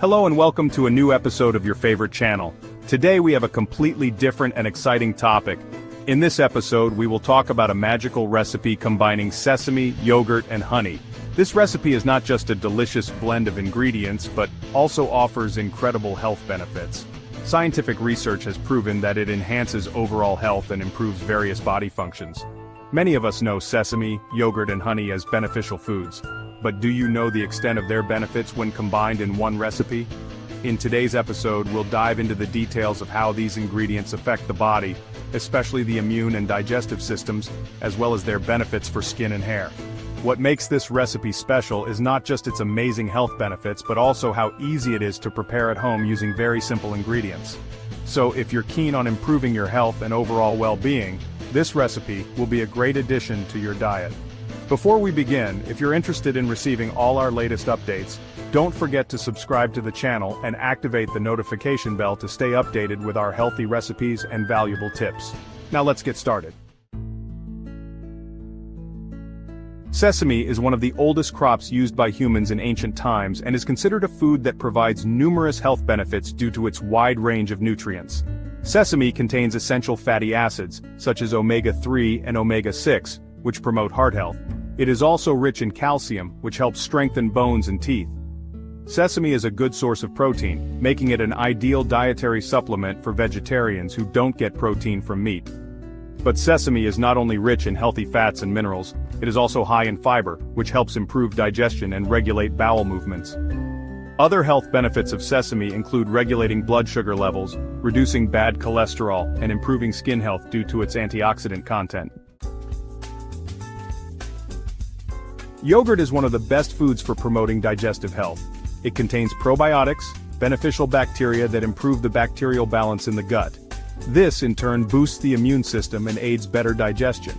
Hello and welcome to a new episode of your favorite channel. Today we have a completely different and exciting topic. In this episode we will talk about a magical recipe combining sesame, yogurt, and honey. This recipe is not just a delicious blend of ingredients but also offers incredible health benefits. Scientific research has proven that it enhances overall health and improves various body functions. Many of us know sesame, yogurt, and honey as beneficial foods. But do you know the extent of their benefits when combined in one recipe? In today's episode, we'll dive into the details of how these ingredients affect the body, especially the immune and digestive systems, as well as their benefits for skin and hair. What makes this recipe special is not just its amazing health benefits but also how easy it is to prepare at home using very simple ingredients. So if you're keen on improving your health and overall well-being, this recipe will be a great addition to your diet. Before we begin, if you're interested in receiving all our latest updates, don't forget to subscribe to the channel and activate the notification bell to stay updated with our healthy recipes and valuable tips. Now let's get started. Sesame is one of the oldest crops used by humans in ancient times and is considered a food that provides numerous health benefits due to its wide range of nutrients. Sesame contains essential fatty acids, such as omega-3 and omega-6, which promote heart health. It is also rich in calcium, which helps strengthen bones and teeth. Sesame is a good source of protein, making it an ideal dietary supplement for vegetarians who don't get protein from meat. But sesame is not only rich in healthy fats and minerals, it is also high in fiber, which helps improve digestion and regulate bowel movements. Other health benefits of sesame include regulating blood sugar levels, reducing bad cholesterol, and improving skin health due to its antioxidant content. Yogurt is one of the best foods for promoting digestive health. It contains probiotics, beneficial bacteria that improve the bacterial balance in the gut. This, in turn, boosts the immune system and aids better digestion.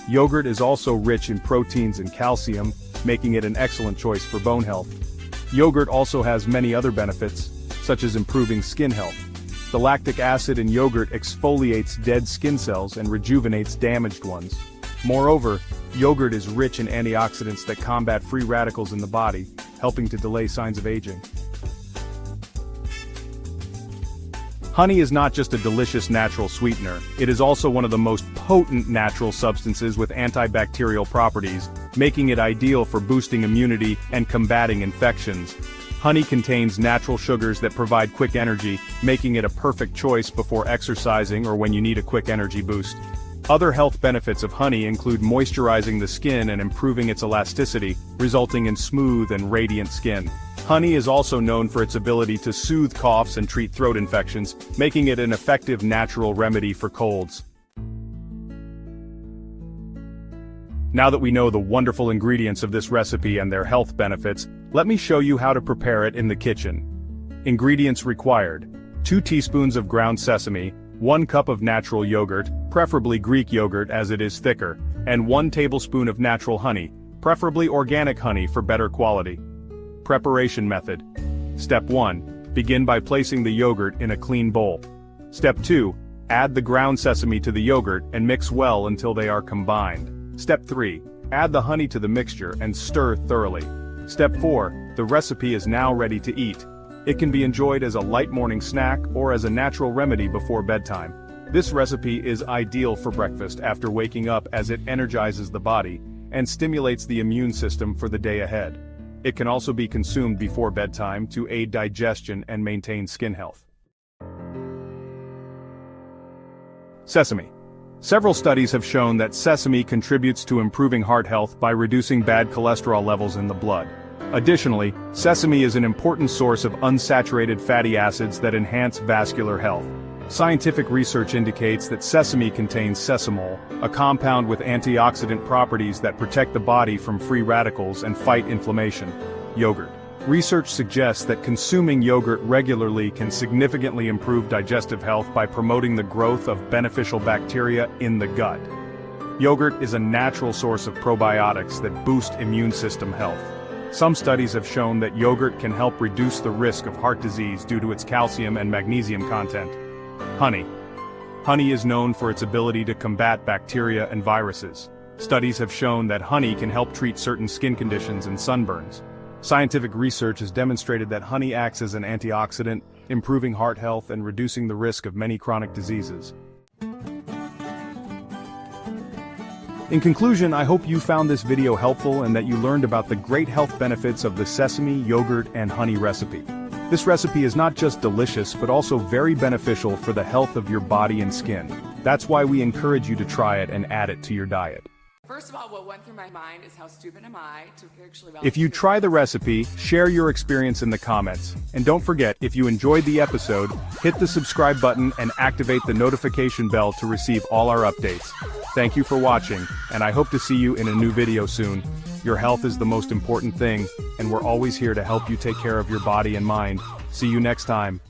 Yogurt is also rich in proteins and calcium, making it an excellent choice for bone health. Yogurt also has many other benefits, such as improving skin health. The lactic acid in yogurt exfoliates dead skin cells and rejuvenates damaged ones. Moreover, yogurt is rich in antioxidants that combat free radicals in the body, helping to delay signs of aging. Honey is not just a delicious natural sweetener, it is also one of the most potent natural substances with antibacterial properties, making it ideal for boosting immunity and combating infections. Honey contains natural sugars that provide quick energy, making it a perfect choice before exercising or when you need a quick energy boost. Other health benefits of honey include moisturizing the skin and improving its elasticity, resulting in smooth and radiant skin. Honey is also known for its ability to soothe coughs and treat throat infections, making it an effective natural remedy for colds. Now that we know the wonderful ingredients of this recipe and their health benefits, let me show you how to prepare it in the kitchen. Ingredients required: 2 teaspoons of ground sesame, 1 cup of natural yogurt, preferably Greek yogurt as it is thicker, and 1 tablespoon of natural honey, preferably organic honey for better quality. Preparation method. Step 1. Begin by placing the yogurt in a clean bowl. Step 2. Add the ground sesame to the yogurt and mix well until they are combined. Step 3. Add the honey to the mixture and stir thoroughly. Step 4. The recipe is now ready to eat. It can be enjoyed as a light morning snack or as a natural remedy before bedtime. This recipe is ideal for breakfast after waking up as it energizes the body and stimulates the immune system for the day ahead. It can also be consumed before bedtime to aid digestion and maintain skin health. Sesame. Several studies have shown that sesame contributes to improving heart health by reducing bad cholesterol levels in the blood. Additionally, sesame is an important source of unsaturated fatty acids that enhance vascular health. Scientific research indicates that sesame contains sesamol, a compound with antioxidant properties that protect the body from free radicals and fight inflammation. Yogurt. Research suggests that consuming yogurt regularly can significantly improve digestive health by promoting the growth of beneficial bacteria in the gut. Yogurt is a natural source of probiotics that boost immune system health. Some studies have shown that yogurt can help reduce the risk of heart disease due to its calcium and magnesium content. Honey. Honey is known for its ability to combat bacteria and viruses. Studies have shown that honey can help treat certain skin conditions and sunburns. Scientific research has demonstrated that honey acts as an antioxidant, improving heart health and reducing the risk of many chronic diseases. In conclusion, I hope you found this video helpful and that you learned about the great health benefits of the sesame, yogurt, and honey recipe. This recipe is not just delicious but also very beneficial for the health of your body and skin. That's why we encourage you to try it and add it to your diet. First of all, what went through my mind is how stupid am I to actually... If you try the recipe, share your experience in the comments. And don't forget, if you enjoyed the episode, hit the subscribe button and activate the notification bell to receive all our updates. Thank you for watching, and I hope to see you in a new video soon. Your health is the most important thing, and we're always here to help you take care of your body and mind. See you next time.